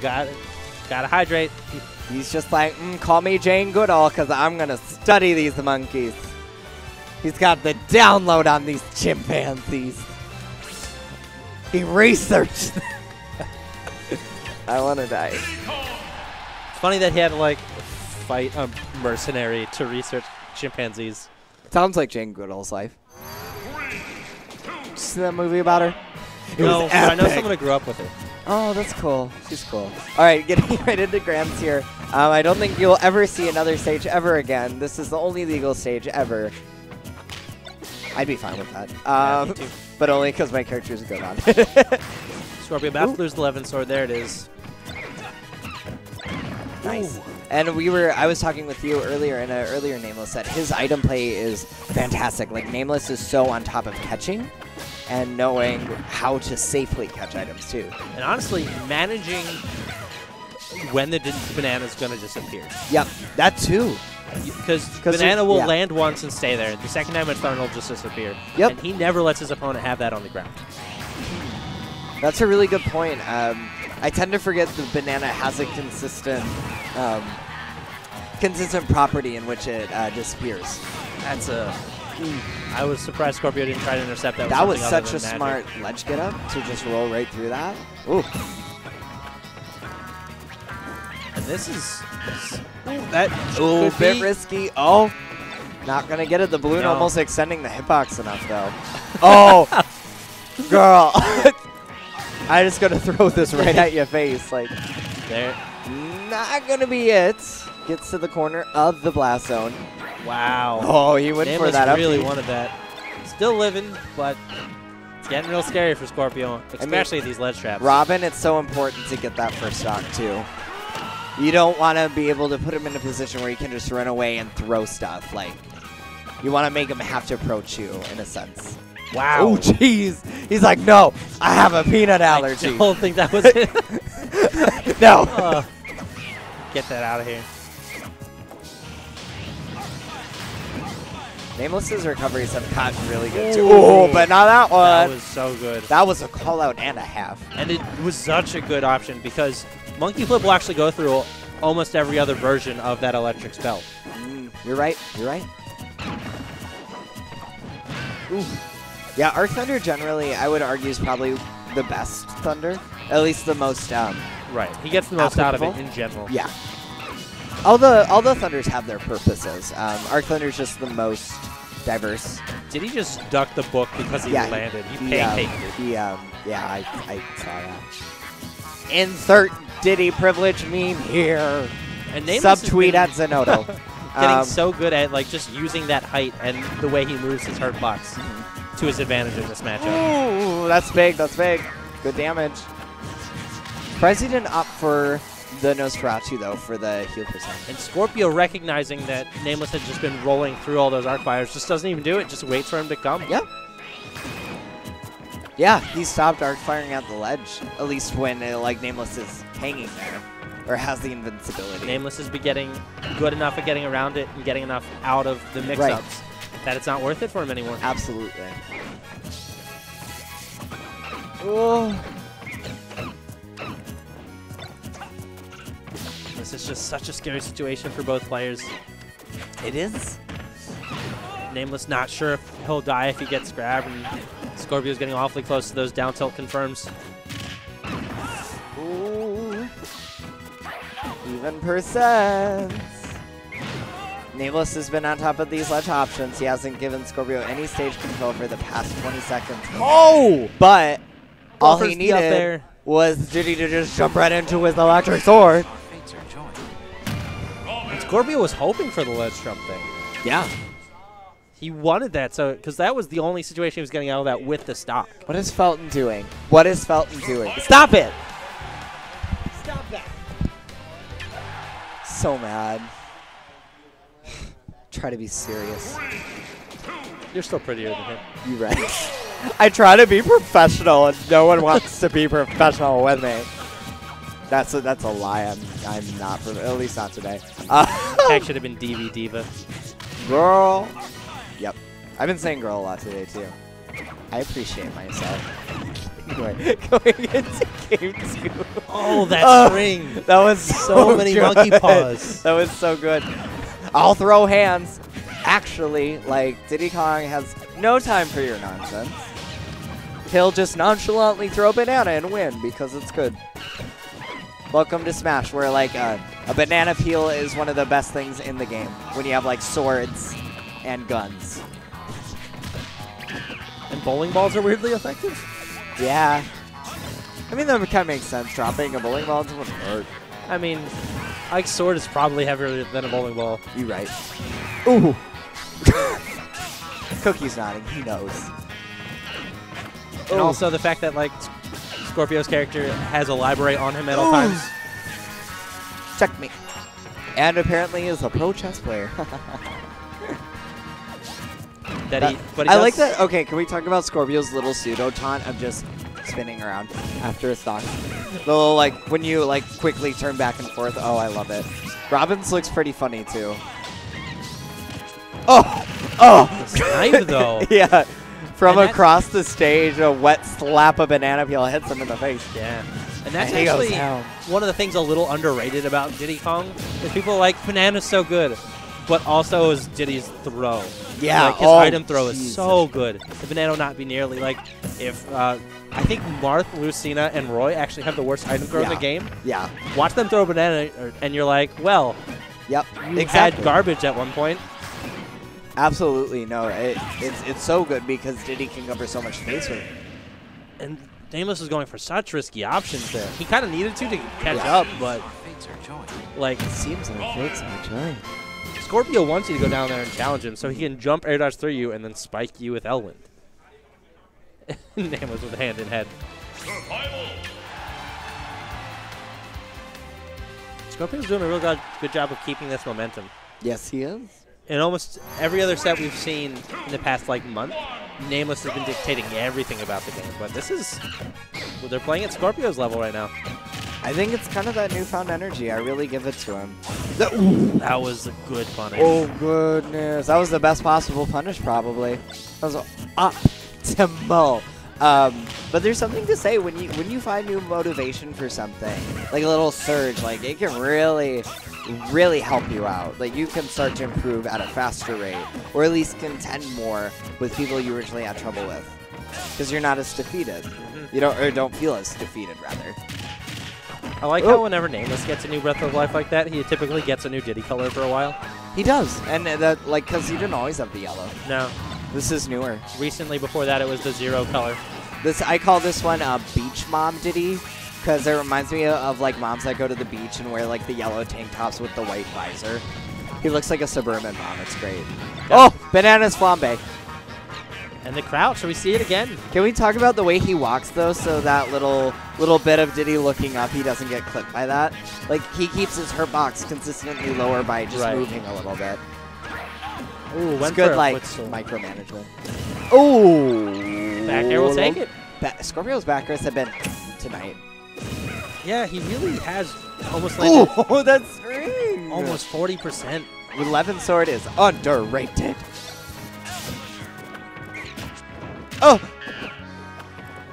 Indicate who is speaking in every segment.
Speaker 1: Gotta hydrate.
Speaker 2: He's just like, call me Jane Goodall, because I'm going to study these monkeys. He's got the download on these chimpanzees. He researched. I want to die.
Speaker 1: It's funny that he had to, like, fight a mercenary to research chimpanzees.
Speaker 2: Sounds like Jane Goodall's life. See that movie about her?
Speaker 1: No, I know someone who grew up with her.
Speaker 2: Oh, that's cool. She's cool. All right, getting right into Grams here. I don't think you'll ever see another stage ever again. This is the only legal stage ever. I'd be fine with that.
Speaker 1: Me too.
Speaker 2: But only because my character's good on.
Speaker 1: Skorpio about to lose the 11 sword. There it is.
Speaker 2: Nice. Ooh. And I was talking with you earlier in an earlier NameLess that his item play is fantastic. Like, NameLess is so on top of catching and knowing how to safely catch items too.
Speaker 1: And honestly, managing when the banana is going to disappear.
Speaker 2: Yep, that too.
Speaker 1: Because banana will land once and stay there. The second time it's thrown, it'll just disappear.
Speaker 2: Yep.
Speaker 1: And he never lets his opponent have that on the ground.
Speaker 2: That's a really good point. I tend to forget the banana has a consistent property in which it disappears.
Speaker 1: That's a... I was surprised Skorpio didn't try to intercept that.
Speaker 2: That was such a smart ledge get up to just roll right through that. Ooh.
Speaker 1: And this is...
Speaker 2: a bit risky. Oh, not going to get it. The balloon almost extending the hitbox enough, though. Oh, girl. I just got to throw this right at your face. Like,
Speaker 1: there.
Speaker 2: Not going to be it. Gets to the corner of the blast zone.
Speaker 1: Wow.
Speaker 2: Oh, he went for that.
Speaker 1: Really wanted that. Still living, but it's getting real scary for Skorpio, especially these ledge traps.
Speaker 2: Robin, it's so important to get that first stock, too. You don't want to be able to put him in a position where he can just run away and throw stuff. Like, you want to make him have to approach you, in a sense.
Speaker 1: Wow.
Speaker 2: Oh, jeez. He's like, no, I have a peanut allergy.
Speaker 1: I don't think that was it.
Speaker 2: No.
Speaker 1: Get that out of here.
Speaker 2: NameLess's recoveries have gotten really good, too. Oh, but not that one.
Speaker 1: That was so good.
Speaker 2: That was a call-out and a half.
Speaker 1: And it was such a good option because Monkey Flip will actually go through almost every other version of that electric spell.
Speaker 2: You're right. You're right. Ooh. Yeah, Arc Thunder generally, I would argue, is probably the best Thunder. At least the most
Speaker 1: right. He gets the most out of it in general.
Speaker 2: Yeah. All the Thunders have their purposes. Arc Thunder's just the most diverse.
Speaker 1: Did he just duck the book because he landed? He pancaked it.
Speaker 2: Yeah, I saw that. Insert Diddy privilege meme here.
Speaker 1: And
Speaker 2: subtweet at Zenodo.
Speaker 1: Getting so good at like just using that height and the way he moves his hurt blocks to his advantage in this matchup.
Speaker 2: Ooh, that's big. That's big. Good damage. Surprised he didn't opt for the Nosferatu, though, for the heal percent.
Speaker 1: And Skorpio, recognizing that NameLess had just been rolling through all those arc fires, just doesn't even do it, just waits for him to come.
Speaker 2: Yeah. Yeah, he stopped arc firing at the ledge, at least when like NameLess is hanging there, or has the invincibility.
Speaker 1: NameLess has been getting good enough at getting around it and getting enough out of the mix-ups that it's not worth it for him anymore.
Speaker 2: Absolutely. Oh.
Speaker 1: This is just such a scary situation for both players.
Speaker 2: It is.
Speaker 1: NameLess not sure if he'll die if he gets grabbed, and Skorpio's getting awfully close to those down tilt confirms.
Speaker 2: Ooh. Even percents. NameLess has been on top of these ledge options. He hasn't given Skorpio any stage control for the past 20 seconds. Oh! But all he needed was Diddy to just jump right into his electric sword.
Speaker 1: Skorpio was hoping for the ledge jump thing.
Speaker 2: Yeah.
Speaker 1: He wanted that, so because that was the only situation he was getting out of that with the stock.
Speaker 2: What is Felton doing? What is Felton doing? Stop it! Stop that! So mad. Try to be serious.
Speaker 1: You're still prettier than him.
Speaker 2: You're right. I try to be professional, and no one wants to be professional with me. That's a lie. I'm not, at least not today.
Speaker 1: Tag should have been DV Diva.
Speaker 2: Girl. Yep. I've been saying girl a lot today, too. I appreciate myself. Anyway, going into game 2.
Speaker 1: Oh, that string.
Speaker 2: That was
Speaker 1: So many
Speaker 2: good.
Speaker 1: monkey paws.
Speaker 2: That was so good. I'll throw hands. Actually, like, Diddy Kong has no time for your nonsense. He'll just nonchalantly throw a banana and win because it's good. Welcome to Smash, where like a banana peel is one of the best things in the game when you have like swords and guns.
Speaker 1: And bowling balls are weirdly effective?
Speaker 2: Yeah. I mean, that kind of makes sense. Dropping a bowling ball wouldn't hurt.
Speaker 1: I mean, Ike's sword is probably heavier than a bowling ball.
Speaker 2: You're right. Ooh. Cookie's nodding. He knows.
Speaker 1: And
Speaker 2: Ooh.
Speaker 1: also the fact that like Skorpio's character has a library on him at all times.
Speaker 2: Check me. And apparently is a pro chess player.
Speaker 1: But
Speaker 2: I like that. Okay, can we talk about Skorpio's little pseudo taunt of just spinning around after a stock? The little, like, when you like quickly turn back and forth. Oh, I love it. Robin's looks pretty funny too. Oh! Oh!
Speaker 1: Snipe though.
Speaker 2: Yeah. From
Speaker 1: And
Speaker 2: across the stage, a wet slap of banana peel hits him in the face.
Speaker 1: Yeah. And that's
Speaker 2: And he goes
Speaker 1: actually
Speaker 2: down.
Speaker 1: one of the things a little underrated about Diddy Kong is people are like, banana's so good, but also is Diddy's throw.
Speaker 2: Yeah.
Speaker 1: Like his
Speaker 2: oh,
Speaker 1: item throw is
Speaker 2: Jesus.
Speaker 1: so good. The banana will not be nearly like if I think Marth, Lucina, and Roy actually have the worst item throw in the game.
Speaker 2: Yeah.
Speaker 1: Watch them throw a banana, and you're like, well,
Speaker 2: Yep.
Speaker 1: you had garbage at one point.
Speaker 2: Absolutely. No, it's so good because Diddy can cover so much space with it.
Speaker 1: And NameLess was going for such risky options there. He kind of needed to catch up, but like
Speaker 2: Seems like fakes my joy.
Speaker 1: Skorpio wants you to go down there and challenge him so he can jump air dodge through you and then spike you with Elwind. NameLess with hand in head. Skorpio's doing a real good job of keeping this momentum.
Speaker 2: Yes, he is.
Speaker 1: In almost every other set we've seen in the past like month, NameLess has been dictating everything about the game. But this is, well, they're playing at Skorpio's level right now.
Speaker 2: I think it's kind of that newfound energy. I really give it to him.
Speaker 1: That was a good punish.
Speaker 2: Oh, goodness. That was the best possible punish, probably. That was optimal. But there's something to say when you find new motivation for something, like a little surge, like it can really help you out. Like you can start to improve at a faster rate, or at least contend more with people you originally had trouble with, because you're not as defeated. You don't feel as defeated, rather.
Speaker 1: I like how whenever NameLess gets a new Breath of Life like that, he typically gets a new Diddy color for a while.
Speaker 2: He does, and that like because he didn't always have the yellow.
Speaker 1: No.
Speaker 2: This is newer.
Speaker 1: Recently, before that, it was the 0 color.
Speaker 2: I call this one Beach Mom Diddy, because it reminds me of like moms that go to the beach and wear like the yellow tank tops with the white visor. He looks like a suburban mom. It's great. Oh, bananas flambe.
Speaker 1: And the crouch, shall we see it again?
Speaker 2: Can we talk about the way he walks though, so that little bit of Diddy looking up, he doesn't get clipped by that? Like he keeps his hurt box consistently lower by just moving a little bit.
Speaker 1: Ooh,
Speaker 2: It's
Speaker 1: went
Speaker 2: good
Speaker 1: for
Speaker 2: like
Speaker 1: footstool.
Speaker 2: micromanagement. Ooh.
Speaker 1: Back air will take it.
Speaker 2: Scorpio's backers have been tonight.
Speaker 1: Yeah, he really has almost landed
Speaker 2: Oh, that's ring.
Speaker 1: almost 40%.
Speaker 2: 11 sword is underrated. Oh!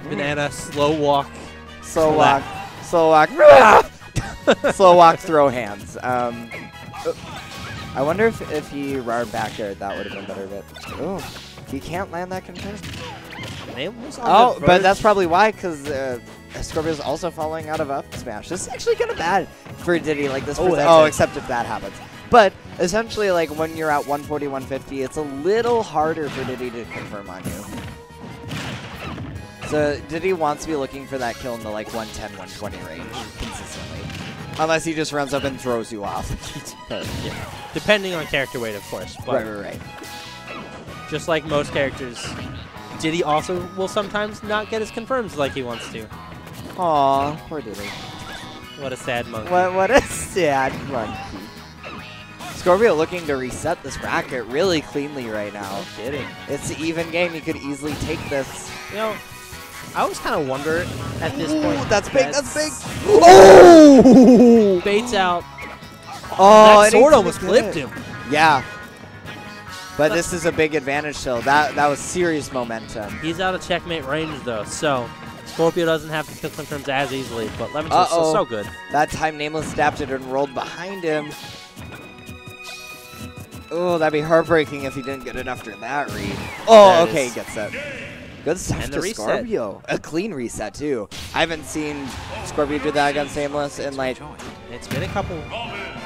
Speaker 1: Banana, slow walk.
Speaker 2: Slow walk. Slow walk. Slow walk, throw hands. I wonder if he rared back air, that would have been better. But oh, he can't land that confirm. Oh, but that's probably why, because Skorpio's also falling out of up smash. This is actually kind of bad for Diddy. Like this. Except if that happens. But essentially, like when you're at 140, 150, it's a little harder for Diddy to confirm on you. So Diddy wants to be looking for that kill in the like 110, 120 range consistently. Unless he just runs up and throws you off.
Speaker 1: Yeah. Depending on character weight, of course. But
Speaker 2: Right.
Speaker 1: just like most characters, Diddy also will sometimes not get his confirms like he wants to.
Speaker 2: Aw, poor Diddy.
Speaker 1: What a sad monkey.
Speaker 2: What a sad monkey. Skorpio looking to reset this bracket really cleanly right now.
Speaker 1: No kidding.
Speaker 2: It's an even game. You could easily take this.
Speaker 1: You know, I always kind of wonder at this point.
Speaker 2: That's big. That's big.
Speaker 1: Oh! Baits out.
Speaker 2: Oh,
Speaker 1: that sword almost clipped him.
Speaker 2: Yeah. But this is a big advantage still. That was serious momentum.
Speaker 1: He's out of checkmate range though, so Skorpio doesn't have to kill confirms as easily, but Lemon is still so good.
Speaker 2: That time NameLess adapted and rolled behind him. Oh, that'd be heartbreaking if he didn't get it after that read. Oh, okay, he gets that. Good stuff to Skorpio. A clean reset, too. I haven't seen Skorpio do that against NameLess in, like...
Speaker 1: It's been a couple...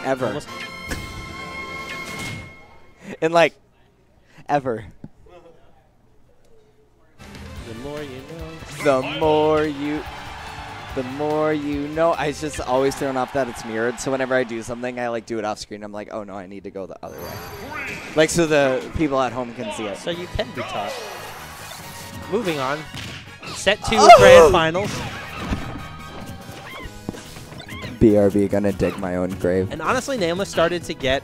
Speaker 2: Ever.
Speaker 1: Almost.
Speaker 2: In, like... Ever.
Speaker 1: The more you know.
Speaker 2: The more you know. I was just always thrown off that it's mirrored, so whenever I do something, I like do it off screen. I'm like, oh no, I need to go the other way. Like so the people at home can see it.
Speaker 1: So you can be taught. Moving on. Set 2 Grand Finals.
Speaker 2: BRB gonna dig my own grave.
Speaker 1: And honestly, NameLess started to get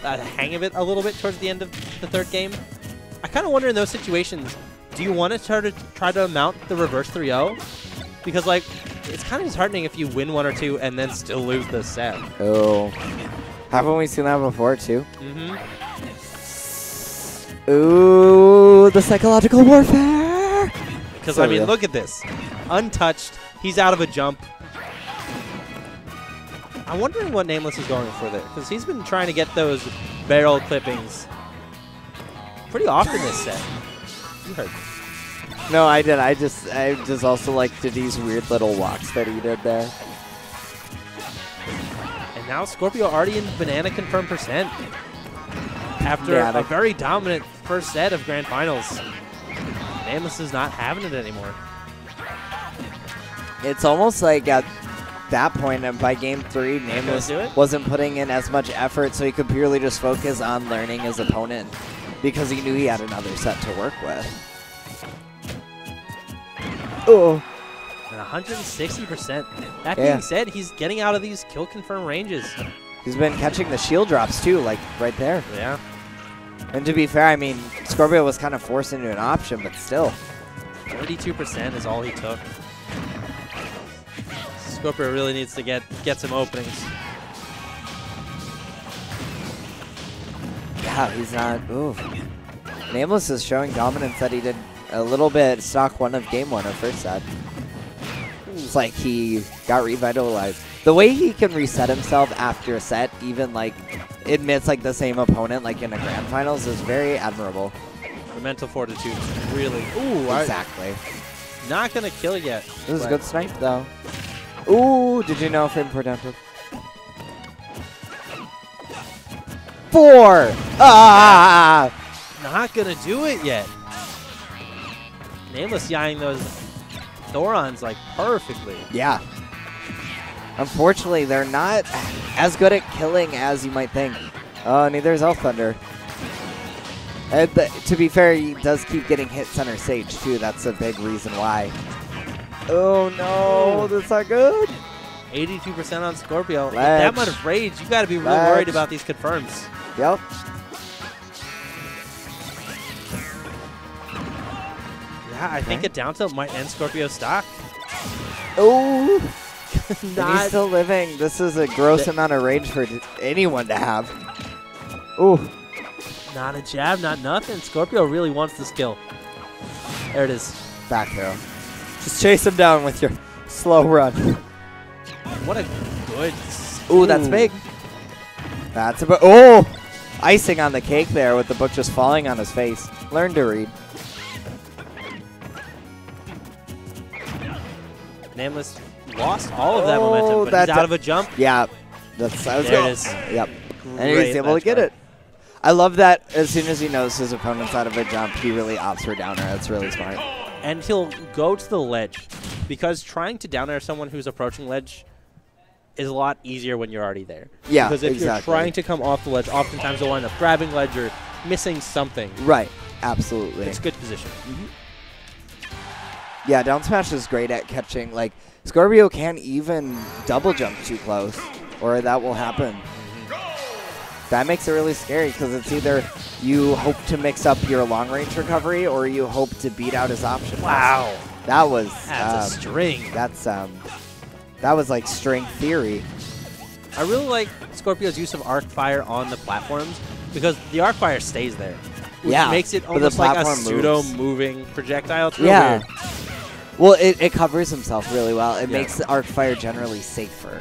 Speaker 1: the hang of it a little bit towards the end of the third game. I kind of wonder in those situations, do you want to try to mount the reverse 3-0? Because, like, it's kind of disheartening if you win 1 or 2 and then still lose the set.
Speaker 2: Oh. Haven't we seen that before, too?
Speaker 1: Mm-hmm.
Speaker 2: Ooh, the psychological warfare!
Speaker 1: Because,
Speaker 2: So
Speaker 1: I mean,
Speaker 2: real.
Speaker 1: look at this. Untouched. He's out of a jump. I'm wondering what NameLess is going for there. Because he's been trying to get those barrel clippings pretty often this set. You heard me.
Speaker 2: No, I did. I just also like Diddy's weird little walks that he did there.
Speaker 1: And now Skorpio already in banana confirmed percent. After a very dominant first set of Grand Finals. NameLess is not having it anymore.
Speaker 2: It's almost like at that point, and by game 3, NameLess wasn't putting in as much effort, so he could purely just focus on learning his opponent because he knew he had another set to work with. Oh.
Speaker 1: And 160%. That being said, he's getting out of these kill confirm ranges.
Speaker 2: He's been catching the shield drops too, like right there.
Speaker 1: Yeah.
Speaker 2: And to be fair, I mean, Skorpio was kind of forced into an option, but still.
Speaker 1: 32% is all he took. Skorpio really needs to get some openings.
Speaker 2: Yeah, he's not. Ooh. NameLess is showing dominance that he did a little bit stock 1 of game 1 of first set. It's like he got revitalized. The way he can reset himself after a set, even like admits like the same opponent like in a grand finals, is very admirable.
Speaker 1: The mental fortitude is really. Ooh,
Speaker 2: exactly.
Speaker 1: Not gonna kill yet.
Speaker 2: This is a good snipe though. Ooh, did you know frame productive? 4! Ah!
Speaker 1: Not gonna do it yet. NameLess yieing those Thorons like perfectly.
Speaker 2: Yeah. Unfortunately, they're not as good at killing as you might think. Oh, neither is Elf Thunder. To be fair, he does keep getting hit center stage too. That's a big reason why. Oh no, that's not good.
Speaker 1: 82% on Skorpio. With
Speaker 2: Ledge.
Speaker 1: that much of rage, you gotta be real worried about these confirms.
Speaker 2: Yep.
Speaker 1: Yeah, I think a down tilt might end Skorpio's stock.
Speaker 2: Oh.
Speaker 1: Not
Speaker 2: He's still living. This is a gross amount of rage for anyone to have. Ooh.
Speaker 1: Not a jab, not nothing. Skorpio really wants this kill. There it is.
Speaker 2: Back throw. Just chase him down with your slow run.
Speaker 1: What a good...
Speaker 2: Ooh, that's big. That's about... Oh! Icing on the cake there with the book just falling on his face. Learn to read.
Speaker 1: NameLess lost all of that momentum, but he's out of a jump.
Speaker 2: Yeah. That's... I was
Speaker 1: there it is.
Speaker 2: Yep. And he was able to get it. I love that as soon as he knows his opponent's out of a jump, he really opts for down air. That's really smart.
Speaker 1: And he'll go to the ledge, because trying to down air someone who's approaching ledge is a lot easier when you're already there.
Speaker 2: Yeah,
Speaker 1: because if you're trying to come off the ledge, oftentimes you'll wind up grabbing ledge or missing something.
Speaker 2: Right, absolutely.
Speaker 1: It's good position.
Speaker 2: Yeah, down smash is great at catching. Like, Skorpio can't even double jump too close, or that will happen. That makes it really scary because it's either you hope to mix up your long range recovery or you hope to beat out his option.
Speaker 1: Wow.
Speaker 2: That was
Speaker 1: that's a string.
Speaker 2: That was like string theory.
Speaker 1: I really like Skorpio's use of arc fire on the platforms because the arc fire stays there. Which makes it almost like a pseudo moving projectile. It's real weird.
Speaker 2: Well, it covers himself really well. It
Speaker 1: Yeah.
Speaker 2: makes the arc fire generally safer.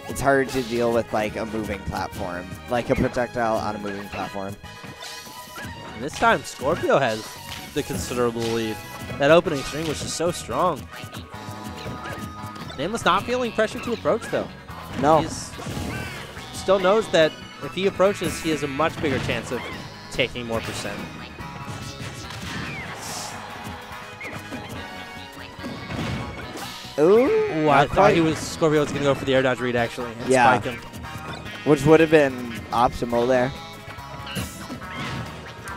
Speaker 2: It's harder to deal with like a moving platform, like a projectile on a moving platform.
Speaker 1: And this time, Skorpio has the considerable lead. That opening string was just so strong. NameLess not feeling pressure to approach, though.
Speaker 2: No.
Speaker 1: He's still knows that if he approaches, he has a much bigger chance of taking more percent.
Speaker 2: Ooh,
Speaker 1: I thought Skorpio was going to go for the air dodge read, actually, and
Speaker 2: Yeah.
Speaker 1: spike him.
Speaker 2: which would have been optimal there.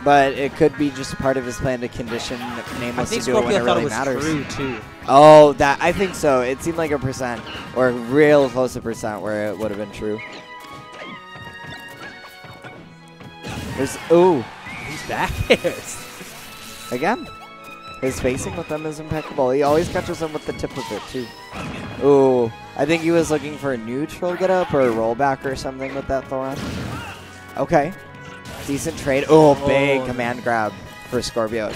Speaker 2: But it could be just part of his plan to condition
Speaker 1: I
Speaker 2: NameLess
Speaker 1: think
Speaker 2: to do it when
Speaker 1: Skorpio
Speaker 2: it
Speaker 1: thought
Speaker 2: really
Speaker 1: it was
Speaker 2: matters.
Speaker 1: true, too.
Speaker 2: Oh, I think so. It seemed like a percent, or real close to percent, where it would have been true. There's
Speaker 1: He's back here.
Speaker 2: again. His spacing with them is impeccable. He always catches them with the tip of it too. Ooh, I think he was looking for a neutral get up or a rollback or something with that Thoron. Okay, decent trade. Oh, big command grab for Skorpio.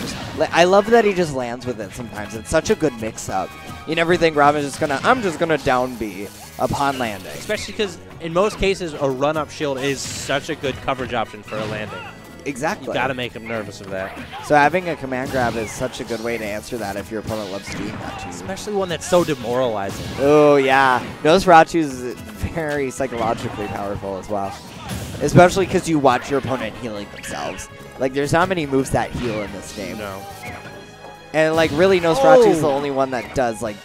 Speaker 2: I love that he just lands with it sometimes. It's such a good mix-up. You never think Robin's I'm just gonna down B upon landing.
Speaker 1: Especially because in most cases, a run-up shield is such a good coverage option for a landing.
Speaker 2: Exactly.
Speaker 1: You got to make him nervous of that.
Speaker 2: So having a command grab is such a good way to answer that if your opponent loves doing that to you.
Speaker 1: Especially one that's so demoralizing.
Speaker 2: Oh, yeah. Nosferatu is very psychologically powerful as well. Especially because you watch your opponent healing themselves. Like, there's not many moves that heal in this game.
Speaker 1: No.
Speaker 2: And, like, really, Nosferatu is the only one that does, like,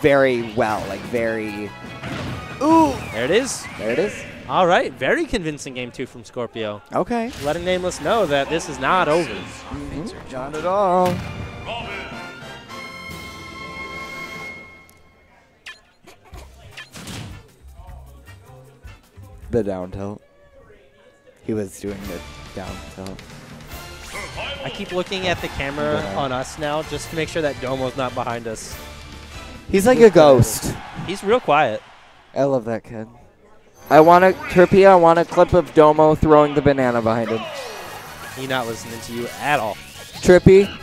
Speaker 2: very well. Like, very... Ooh!
Speaker 1: There it is.
Speaker 2: There it is.
Speaker 1: All right. Very convincing game 2 from Skorpio.
Speaker 2: Okay.
Speaker 1: Letting NameLess know that this is not over.
Speaker 2: Not at all. The down tilt. He was doing the down tilt.
Speaker 1: I keep looking at the camera on us now just to make sure that Domo's not behind us.
Speaker 2: He's like a ghost.
Speaker 1: He's real quiet.
Speaker 2: I love that kid. I want a clip of Domo throwing the banana behind him.
Speaker 1: He's not listening to you at all.
Speaker 2: Trippy,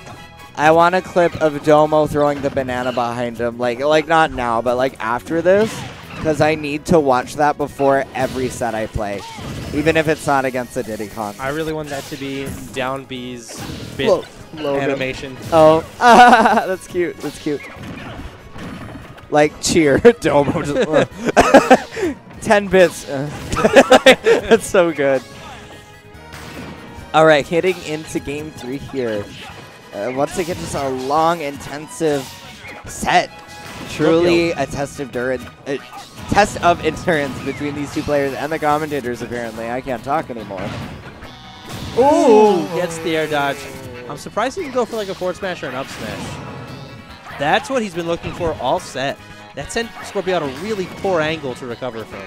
Speaker 2: I want a clip of Domo throwing the banana behind him. Like not now, but like after this. Because I need to watch that before every set I play. Even if it's not against the Diddy Con.
Speaker 1: I really want that to be down B's bit animation.
Speaker 2: Oh, that's cute. That's cute. Like cheer, Domo. Just, 10 bits. That's so good. All right, hitting into game 3 here. Once again, just a long, intensive set. Truly a test of endurance between these two players and the commentators, apparently. I can't talk anymore.
Speaker 1: Ooh, gets the air dodge. I'm surprised he didn't go for like a forward smash or an up smash. That's what he's been looking for all set. That sent Skorpio at a really poor angle to recover from.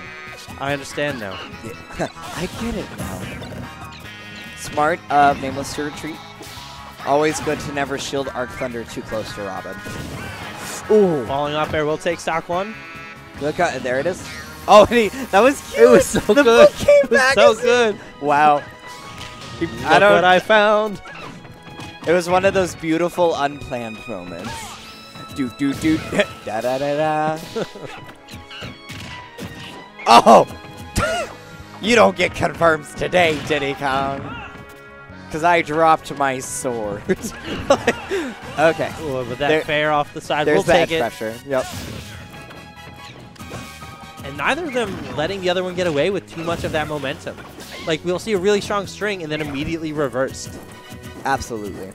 Speaker 1: I understand now.
Speaker 2: Yeah. I get it now. Smart of NameLess to retreat. Always good to never shield Arc Thunder too close to Robin. Ooh.
Speaker 1: Falling off air will take stock 1.
Speaker 2: Look out, there it is. Oh, that was cute.
Speaker 1: It was so
Speaker 2: the
Speaker 1: good.
Speaker 2: book came
Speaker 1: It was
Speaker 2: back.
Speaker 1: so good.
Speaker 2: Wow.
Speaker 1: Look what I found.
Speaker 2: It was one of those beautiful unplanned moments. Do do do da da da da. Oh! You don't get confirms today, Diddy Kong. Because I dropped my sword. Okay.
Speaker 1: Ooh, but that fair off the side,
Speaker 2: There's
Speaker 1: we'll take it.
Speaker 2: pressure. Yep.
Speaker 1: And neither of them letting the other one get away with too much of that momentum. Like, we'll see a really strong string and then immediately reversed.
Speaker 2: Absolutely.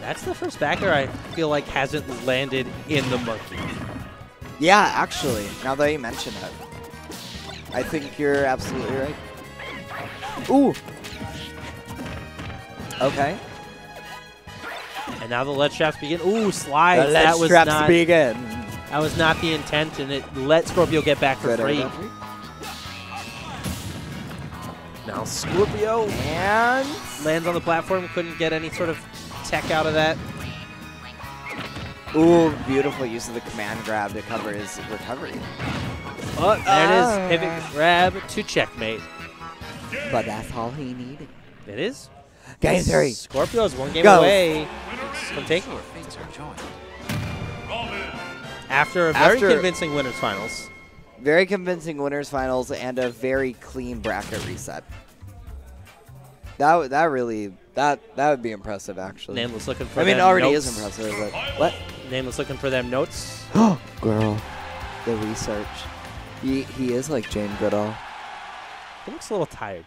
Speaker 1: That's the first backer I feel like hasn't landed in the monkey.
Speaker 2: Yeah, actually, now that you mention it. I think you're absolutely right. Ooh. Okay.
Speaker 1: And now the lead traps begin. Ooh, slides.
Speaker 2: The
Speaker 1: that
Speaker 2: lead traps
Speaker 1: not,
Speaker 2: begin.
Speaker 1: That was not the intent, and it let Skorpio get back for free. Now Skorpio
Speaker 2: and
Speaker 1: lands on the platform. Couldn't get any sort of tech out of that.
Speaker 2: Ooh, beautiful use of the command grab to cover his recovery.
Speaker 1: Oh, there it is. Pivot grab to checkmate.
Speaker 2: But that's all he needed.
Speaker 1: It is.
Speaker 2: Game 3.
Speaker 1: Skorpio is one game
Speaker 2: Go.
Speaker 1: away from taking it. After a very convincing winners finals.
Speaker 2: Very convincing winners finals and a very clean bracket reset. That would be impressive, actually.
Speaker 1: NameLess looking for
Speaker 2: I mean,
Speaker 1: them
Speaker 2: it already
Speaker 1: notes.
Speaker 2: is impressive, but what?
Speaker 1: NameLess looking for them notes.
Speaker 2: Girl, the research. He is like Jane Goodall.
Speaker 1: He looks a little tired.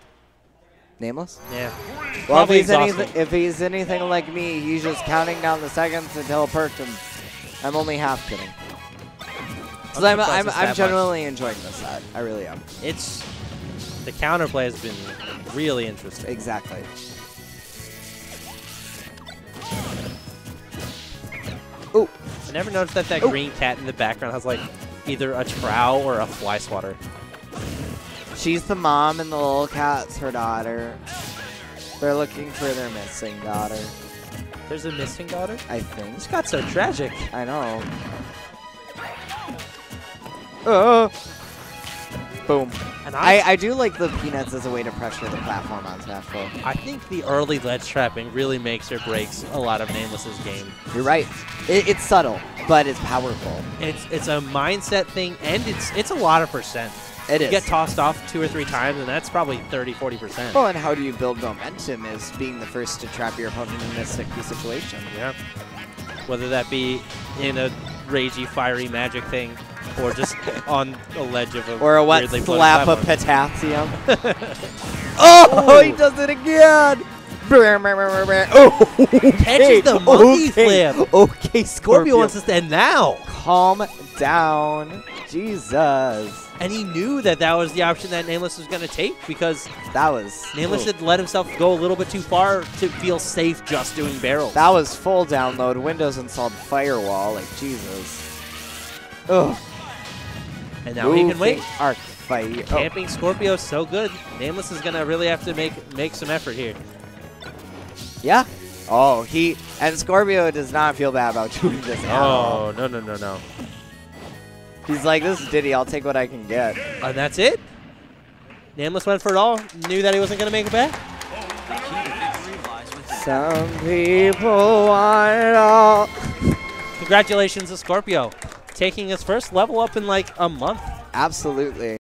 Speaker 2: NameLess?
Speaker 1: Yeah.
Speaker 2: Well,
Speaker 1: Probably
Speaker 2: if he's anything like me, he's just counting down the seconds until it perked him. I'm only half kidding. Because I'm genuinely enjoying this set. I really am.
Speaker 1: The counterplay has been really interesting.
Speaker 2: Exactly. Ooh.
Speaker 1: I never noticed that green cat in the background has like either a trow or a fly swatter.
Speaker 2: She's the mom and the little cat's her daughter. They're looking for their missing daughter.
Speaker 1: There's a missing daughter?
Speaker 2: I think.
Speaker 1: This got so tragic.
Speaker 2: I know. Oh. Boom.
Speaker 1: And
Speaker 2: I do like the peanuts as a way to pressure the platform on Smash Bros.
Speaker 1: I think the early ledge trapping really makes or breaks a lot of NameLess's game.
Speaker 2: You're right. It's subtle, but it's powerful.
Speaker 1: It's a mindset thing, and it's a lot of percent.
Speaker 2: It is.
Speaker 1: You get tossed off 2 or 3 times, and that's probably 30–40%.
Speaker 2: Well, and how do you build momentum is being the first to trap your opponent in a sticky situation.
Speaker 1: Yeah. Whether that be in a ragey, fiery magic thing, or just on a ledge of a
Speaker 2: or a wet
Speaker 1: weirdly
Speaker 2: slap of
Speaker 1: platform.
Speaker 2: potassium. Oh, he does it again! Oh,
Speaker 1: Catches the monkey flip.
Speaker 2: Okay,
Speaker 1: Skorpio wants us to end now.
Speaker 2: Calm down. Jesus.
Speaker 1: And he knew that was the option that NameLess was going to take because
Speaker 2: that was
Speaker 1: NameLess had let himself go a little bit too far to feel safe just doing barrels.
Speaker 2: That was full download. Windows installed firewall. Like, Jesus. Ugh.
Speaker 1: And now he can wait.
Speaker 2: Arc fight.
Speaker 1: Camping Skorpio is so good. NameLess is going to really have to make some effort here.
Speaker 2: Yeah. Oh, and Skorpio does not feel bad about doing this at all.
Speaker 1: Oh, no.
Speaker 2: He's like, this is Diddy, I'll take what I can get.
Speaker 1: And that's it. NameLess went for it all, knew that he wasn't going to make it back.
Speaker 2: Some people want it all.
Speaker 1: Congratulations to Skorpio, taking his first level up in like a month.
Speaker 2: Absolutely.